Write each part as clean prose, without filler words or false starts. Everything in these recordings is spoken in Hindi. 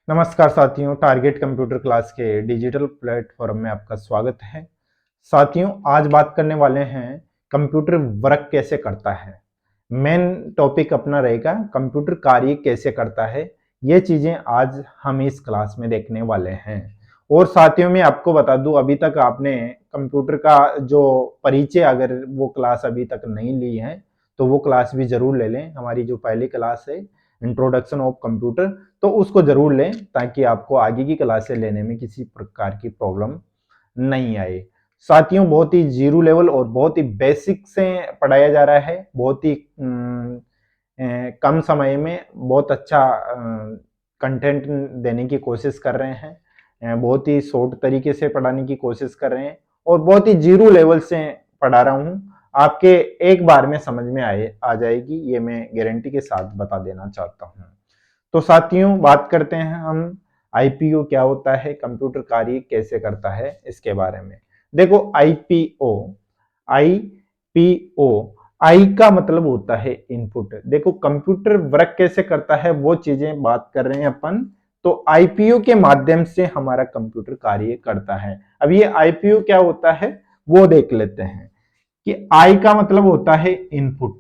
नमस्कार साथियों, टारगेट कंप्यूटर क्लास के डिजिटल प्लेटफॉर्म में आपका स्वागत है। साथियों, आज बात करने वाले हैं कंप्यूटर वर्क कैसे करता है। मेन टॉपिक अपना रहेगा कंप्यूटर कार्य कैसे करता है। ये चीज़ें आज हम इस क्लास में देखने वाले हैं। और साथियों, मैं आपको बता दूं, अभी तक आपने कंप्यूटर का जो परिचय, अगर वो क्लास अभी तक नहीं ली है तो वो क्लास भी ज़रूर ले लें। हमारी जो पहली क्लास है इंट्रोडक्शन ऑफ कंप्यूटर, तो उसको ज़रूर लें ताकि आपको आगे की क्लासें लेने में किसी प्रकार की प्रॉब्लम नहीं आए। साथियों, बहुत ही जीरो लेवल और बहुत ही बेसिक से पढ़ाया जा रहा है। बहुत ही कम समय में बहुत अच्छा कंटेंट देने की कोशिश कर रहे हैं। बहुत ही शॉर्ट तरीके से पढ़ाने की कोशिश कर रहे हैं और बहुत ही जीरो लेवल से पढ़ा रहा हूँ। आपके एक बार में समझ में आ जाएगी, ये मैं गारंटी के साथ बता देना चाहता हूँ। तो साथियों, बात करते हैं हम आईपीओ क्या होता है, कंप्यूटर कार्य कैसे करता है, इसके बारे में। देखो, आईपीओ, आई का मतलब होता है इनपुट। देखो, कंप्यूटर वर्क कैसे करता है वो चीजें बात कर रहे हैं अपन। तो आईपीओ के माध्यम से हमारा कंप्यूटर कार्य करता है। अब ये आईपीओ क्या होता है वो देख लेते हैं कि आई का मतलब होता है इनपुट।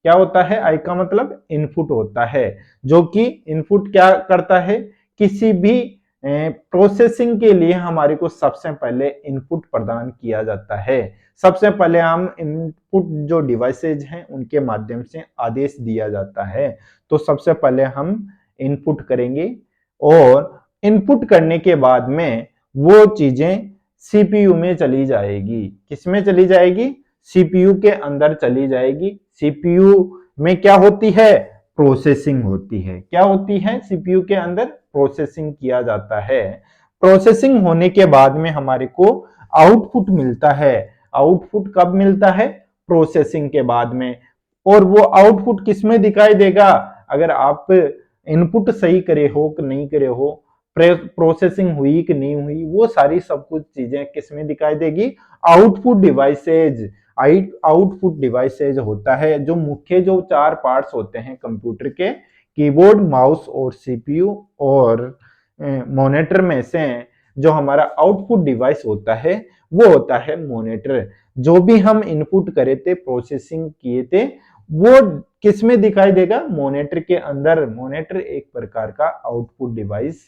क्या होता है? आई का मतलब इनपुट होता है, जो कि इनपुट क्या करता है, किसी भी प्रोसेसिंग के लिए हमारे को सबसे पहले इनपुट प्रदान किया जाता है। सबसे पहले हम इनपुट जो डिवाइसेज हैं उनके माध्यम से आदेश दिया जाता है। तो सबसे पहले हम इनपुट करेंगे और इनपुट करने के बाद में वो चीजें सीपीयू में चली जाएगी। किसमें चली जाएगी? सीपीयू के अंदर चली जाएगी। सीपीयू में क्या होती है? प्रोसेसिंग होती है। क्या होती है? सीपीयू के अंदर प्रोसेसिंग किया जाता है। प्रोसेसिंग होने के बाद में हमारे को आउटपुट मिलता है। आउटपुट कब मिलता है? प्रोसेसिंग के बाद में। और वो आउटपुट किसमें दिखाई देगा? अगर आप इनपुट सही करे हो कि नहीं करे हो, प्रोसेसिंग हुई कि नहीं हुई, वो सारी सब कुछ चीजें किसमें दिखाई देगी? Output devices. आउटपुट डिवाइसेज होता है जो मुख्य जो चार पार्ट्स होते हैं कंप्यूटर के, कीबोर्ड, माउस और सीपीयू और मॉनिटर में से जो हमारा आउटपुट डिवाइस होता है वो होता है मॉनिटर। जो भी हम इनपुट करे थे, प्रोसेसिंग किए थे, वो किसमें दिखाई देगा? मॉनिटर के अंदर। मॉनिटर एक प्रकार का आउटपुट डिवाइस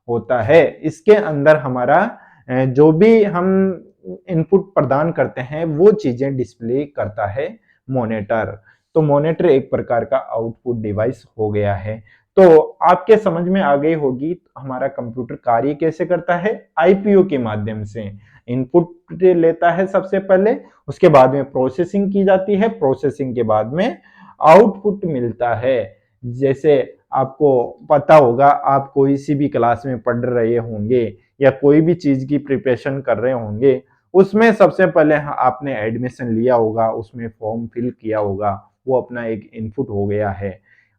होता है। इसके अंदर हमारा जो भी हम इनपुट प्रदान करते हैं वो चीजें डिस्प्ले करता है मॉनिटर। तो मॉनिटर एक प्रकार का आउटपुट डिवाइस हो गया है। तो आपके समझ में आ गई होगी हमारा कंप्यूटर कार्य कैसे करता है। आईपीओ के माध्यम से इनपुट लेता है सबसे पहले, उसके बाद में प्रोसेसिंग की जाती है, प्रोसेसिंग के बाद में आउटपुट मिलता है। जैसे आपको पता होगा, आप कोई सी भी क्लास में पढ़ रहे होंगे या कोई भी चीज की प्रिपरेशन कर रहे होंगे, उसमें सबसे पहले आपने एडमिशन लिया होगा, उसमें फॉर्म फिल किया होगा, वो अपना एक इनपुट हो गया है।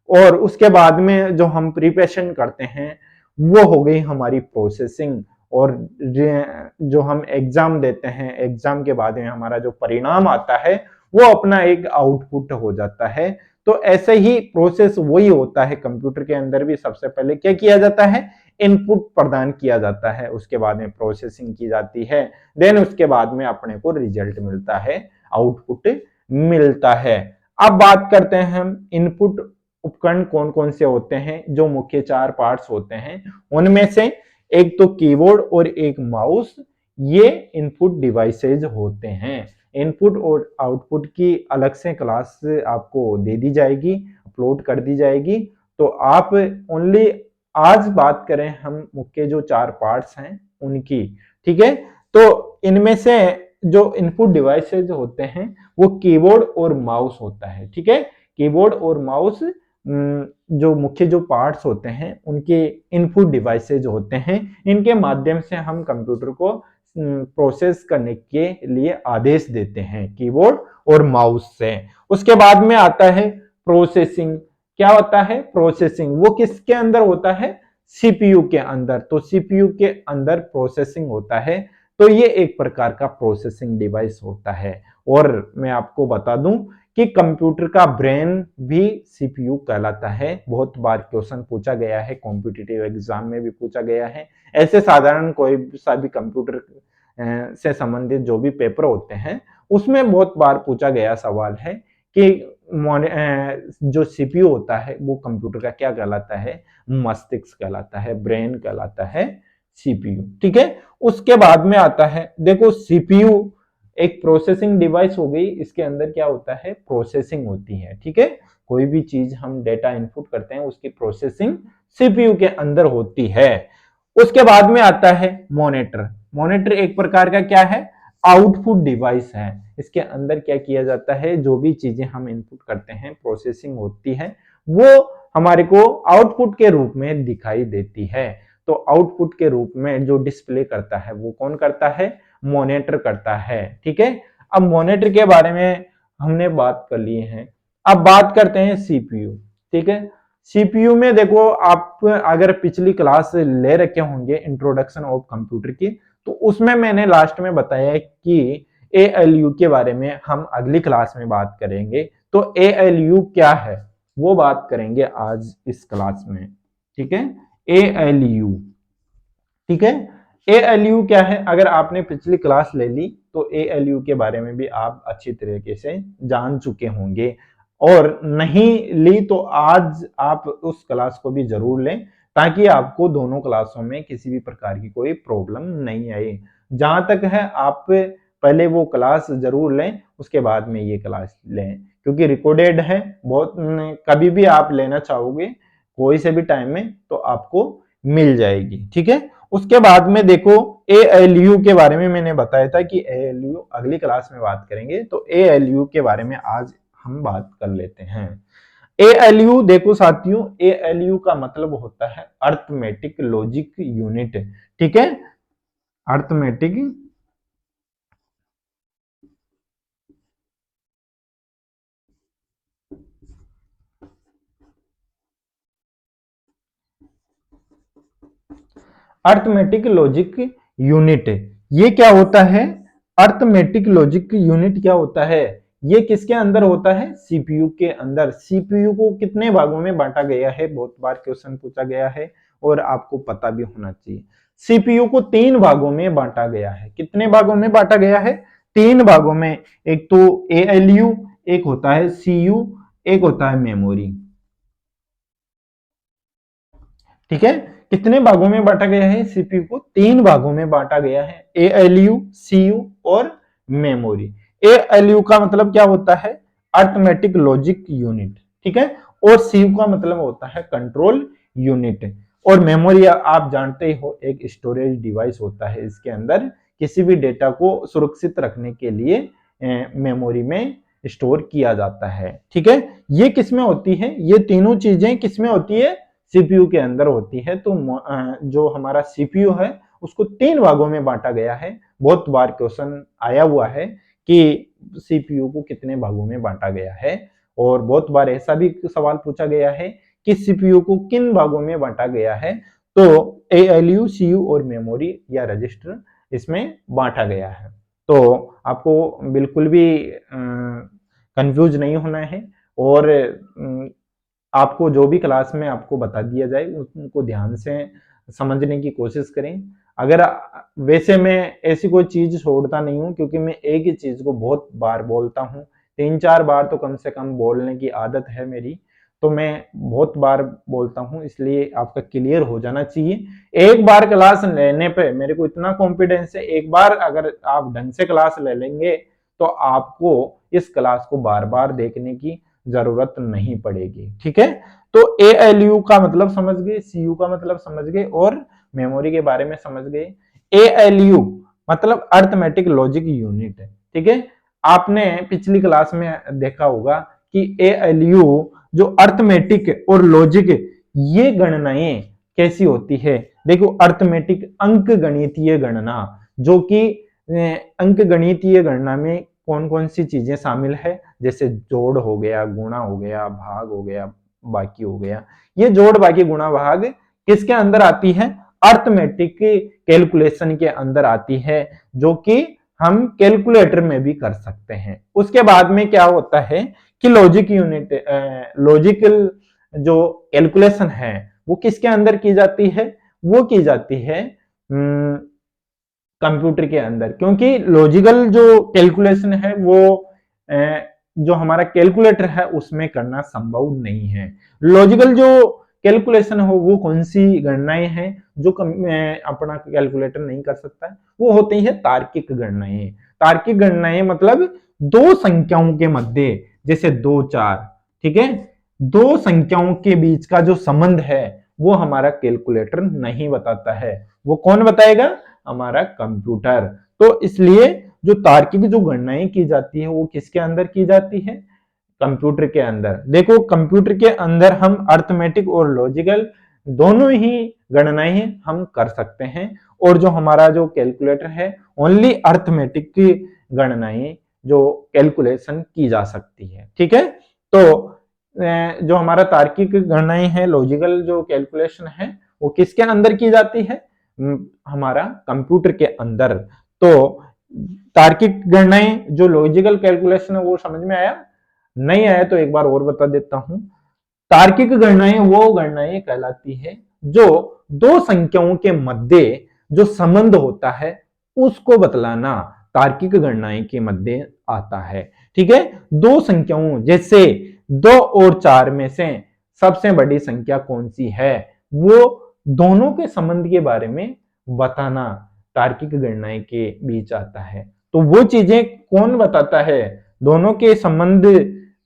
और उसके बाद में जो हम प्रिपरेशन करते हैं वो हो गई हमारी प्रोसेसिंग। और जो हम एग्जाम देते हैं, एग्जाम के बाद में हमारा जो परिणाम आता है वो अपना एक आउटपुट हो जाता है। तो ऐसे ही प्रोसेस वही होता है कंप्यूटर के अंदर भी। सबसे पहले क्या किया जाता है? इनपुट प्रदान किया जाता है, उसके बाद में प्रोसेसिंग की जाती है, देन उसके बाद में अपने को रिजल्ट मिलता है, आउटपुट मिलता है। अब बात करते हैं हम इनपुट उपकरण कौन कौन से होते हैं। जो मुख्य चार पार्ट्स होते हैं उनमें से एक तो कीबोर्ड और एक माउस, ये इनपुट डिवाइसेज होते हैं। इनपुट और आउटपुट की अलग से क्लास आपको दे दी जाएगी, अपलोड कर दी जाएगी। तो आप ओनली आज बात करें हम मुख्य जो चार पार्ट्स हैं उनकी, ठीक है। तो इनमें से जो इनपुट डिवाइसेज होते हैं वो कीबोर्ड और माउस होता है, ठीक है। कीबोर्ड और माउस जो मुख्य जो पार्ट्स होते हैं उनके इनपुट डिवाइसेज होते हैं। इनके माध्यम से हम कंप्यूटर को प्रोसेस करने के लिए आदेश देते हैं, कीबोर्ड और माउस से। उसके बाद में आता है प्रोसेसिंग। क्या होता है प्रोसेसिंग? वो किसके अंदर होता है? सीपीयू के अंदर। तो सीपीयू के अंदर प्रोसेसिंग होता है। तो ये एक प्रकार का प्रोसेसिंग डिवाइस होता है। और मैं आपको बता दूं कि कंप्यूटर का ब्रेन भी सीपीयू कहलाता है। बहुत बार क्वेश्चन पूछा गया है, कॉम्पिटिटिव एग्जाम में भी पूछा गया है। ऐसे साधारण कोई सा भी कंप्यूटर से संबंधित जो भी पेपर होते हैं उसमें बहुत बार पूछा गया सवाल है कि जो सीपीयू होता है वो कंप्यूटर का क्या कहलाता है, मस्तिष्क कहलाता है, ब्रेन कहलाता है सीपीयू। ठीक है, उसके बाद में आता है, देखो सीपीयू एक प्रोसेसिंग डिवाइस हो गई, इसके अंदर क्या होता है, प्रोसेसिंग होती है। ठीक है, कोई भी चीज हम डेटा इनपुट करते हैं उसकी प्रोसेसिंग सीपीयू के अंदर होती है। उसके बाद में आता है मॉनिटर। मॉनिटर एक प्रकार का क्या है, आउटपुट डिवाइस है। इसके अंदर क्या किया जाता है, जो भी चीजें हम इनपुट करते हैं, प्रोसेसिंग होती है, वो हमारे को आउटपुट के रूप में दिखाई देती है। तो आउटपुट के रूप में जो डिस्प्ले करता है वो कौन करता है, मॉनिटर करता है। ठीक है, अब मॉनिटर के बारे में हमने बात कर ली है। अब बात करते हैं सीपीयू। ठीक है, सीपीयू में देखो, आप अगर पिछली क्लास ले रखे होंगे इंट्रोडक्शन ऑफ कंप्यूटर की, तो उसमें मैंने लास्ट में बताया कि एएलयू के बारे में हम अगली क्लास में बात करेंगे। तो एएलयू क्या है वो बात करेंगे आज इस क्लास में। ठीक है, एएलयू। ठीक है, एएलयू क्या है, अगर आपने पिछली क्लास ले ली तो एएलयू के बारे में भी आप अच्छी तरीके से जान चुके होंगे, और नहीं ली तो आज आप उस क्लास को भी जरूर लें ताकि आपको दोनों क्लासों में किसी भी प्रकार की कोई प्रॉब्लम नहीं आए। जहां तक है आप पहले वो क्लास जरूर लें, उसके बाद में ये क्लास लें, क्योंकि रिकॉर्डेड है। बहुत कभी भी आप लेना चाहोगे कोई से भी टाइम में तो आपको मिल जाएगी। ठीक है, उसके बाद में देखो एएलयू के बारे में मैंने बताया था कि एएलयू अगली क्लास में बात करेंगे, तो एएलयू के बारे में आज हम बात कर लेते हैं। एएलयू देखो साथियों, एएलयू का मतलब होता है अर्थमेटिक लॉजिक यूनिट। ठीक है, अर्थमेटिक अर्थमेटिक लॉजिक यूनिट, ये क्या होता है, अर्थमेटिक लॉजिक यूनिट क्या होता है, ये किसके अंदर होता है, सीपीयू के अंदर। सीपीयू को कितने भागों में बांटा गया है, बहुत बार क्वेश्चन पूछा गया है और आपको पता भी होना चाहिए। सीपीयू को 3 भागों में बांटा गया है। कितने भागों में बांटा गया है, 3 भागों में। एक तो एएलयू, एक होता है सीयू, एक होता है मेमोरी। ठीक है, कितने भागों में बांटा गया है, सीपीयू को 3 भागों में बांटा गया है, एएलयू, सीयू और मेमोरी। एएलयू का मतलब क्या होता है, अर्थमेटिक लॉजिक यूनिट। ठीक है, और सीयू का मतलब होता है कंट्रोल यूनिट। और मेमोरी आप जानते ही हो, एक स्टोरेज डिवाइस होता है। इसके अंदर किसी भी डेटा को सुरक्षित रखने के लिए मेमोरी में स्टोर किया जाता है। ठीक है, ये किसमें होती है, ये तीनों चीजें किसमें होती है, सीपीयू के अंदर होती है। तो जो हमारा सीपीयू है उसको 3 भागों में बांटा गया है। बहुत बार क्वेश्चन आया हुआ है कि सीपीयू को कितने भागों में बांटा गया है, और बहुत बार ऐसा भी सवाल पूछा गया है कि सीपीयू को किन भागों में बांटा गया है। तो एएलयू, सीयू और मेमोरी या रजिस्टर इसमें बांटा गया है। तो आपको बिल्कुल भी कंफ्यूज नहीं होना है, और आपको जो भी क्लास में आपको बता दिया जाए उनको ध्यान से समझने की कोशिश करें। अगर वैसे मैं ऐसी कोई चीज छोड़ता नहीं हूं, क्योंकि मैं एक ही चीज को बहुत बार बोलता हूं, 3-4 बार तो कम से कम बोलने की आदत है मेरी, तो मैं बहुत बार बोलता हूं, इसलिए आपका क्लियर हो जाना चाहिए। एक बार क्लास लेने पे मेरे को इतना कॉन्फिडेंस है, एक बार अगर आप ढंग से क्लास ले लेंगे तो आपको इस क्लास को बार बार देखने की जरूरत नहीं पड़ेगी। ठीक है, तो एएलयू का मतलब समझ गए, सीयू का मतलब समझ गए और मेमोरी के बारे में समझ गए। एएलयू मतलब अर्थमेटिक लॉजिक यूनिट है। ठीक है, आपने पिछली क्लास में देखा होगा कि एएलयू जो अर्थमेटिक और लॉजिक ये गणनाएं कैसी होती है। देखो, अर्थमेटिक अंक गणितीय गणना, जो कि अंक गणितीय गणना में कौन कौन सी चीजें शामिल है, जैसे जोड़ हो गया, गुणा हो गया, भाग हो गया, बाकी हो गया। ये जोड़, बाकी, गुणा, भाग किसके अंदर आती है, अर्थमेटिक कैलकुलेशन के अंदर आती है, जो कि हम कैलकुलेटर में भी कर सकते हैं। उसके बाद में क्या होता है कि लॉजिक यूनिट लॉजिकल जो कैलकुलेशन है वो किसके अंदर की जाती है, वो की जाती है कंप्यूटर के अंदर, क्योंकि लॉजिकल जो कैलकुलेशन है वो जो हमारा कैलकुलेटर है उसमें करना संभव नहीं है। लॉजिकल जो कैलकुलेशन हो वो कौन सी गणनाएं हैं जो अपना कैलकुलेटर नहीं कर सकता है, वो होती है तार्किक गणनाएं। तार्किक गणनाएं मतलब दो संख्याओं के मध्य, जैसे 2 4, ठीक है, दो संख्याओं के बीच का जो संबंध है वो हमारा कैलकुलेटर नहीं बताता है, वो कौन बताएगा, हमारा कंप्यूटर। तो इसलिए जो तार्किक जो गणनाएं की जाती है वो किसके अंदर की जाती है, कंप्यूटर के अंदर। देखो कंप्यूटर के अंदर हम अर्थमेटिक और लॉजिकल दोनों ही गणनाएं हम कर सकते हैं, और जो हमारा जो कैलकुलेटर है ओनली अर्थमेटिक की गणनाएं जो कैलकुलेशन की जा सकती है, ठीक है। तो जो हमारा तार्किक गणनाएं है, लॉजिकल जो कैलकुलेशन है वो किसके अंदर की जाती है, हमारा कंप्यूटर के अंदर। तो तार्किक गणनाएं जो लॉजिकल कैलकुलेशन है वो समझ में आया, नहीं आया तो एक बार और बता देता हूं। तार्किक गणनाएं वो गणनाएं कहलाती है जो दो संख्याओं के मध्य जो संबंध होता है उसको बतलाना तार्किक गणनाएं के मध्य आता है, ठीक है। दो संख्याओं जैसे 2 और 4 में से सबसे बड़ी संख्या कौन सी है, वो दोनों के संबंध के बारे में बताना तार्किक गणनाएं के बीच आता है। तो वो चीजें कौन बताता है, दोनों के संबंध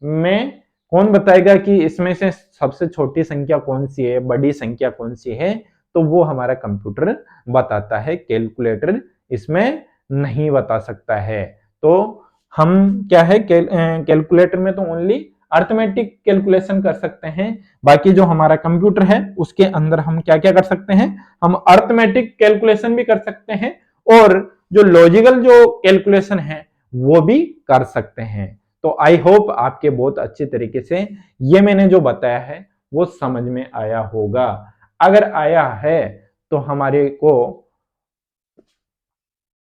में कौन बताएगा कि इसमें से सबसे छोटी संख्या कौन सी है, बड़ी संख्या कौन सी है, तो वो हमारा कंप्यूटर बताता है, कैलकुलेटर इसमें नहीं बता सकता है। तो हम क्या है कैलकुलेटर में तो ओनली अर्थमेटिक कैलकुलेशन कर सकते हैं, बाकी जो हमारा कंप्यूटर है उसके अंदर हम क्या क्या कर सकते हैं, हम अर्थमेटिक कैलकुलेशन भी कर सकते हैं और जो लॉजिकल जो कैलकुलेशन है वो भी कर सकते हैं। तो आई होप आपके बहुत अच्छे तरीके से ये मैंने जो बताया है वो समझ में आया होगा। अगर आया है तो हमारे को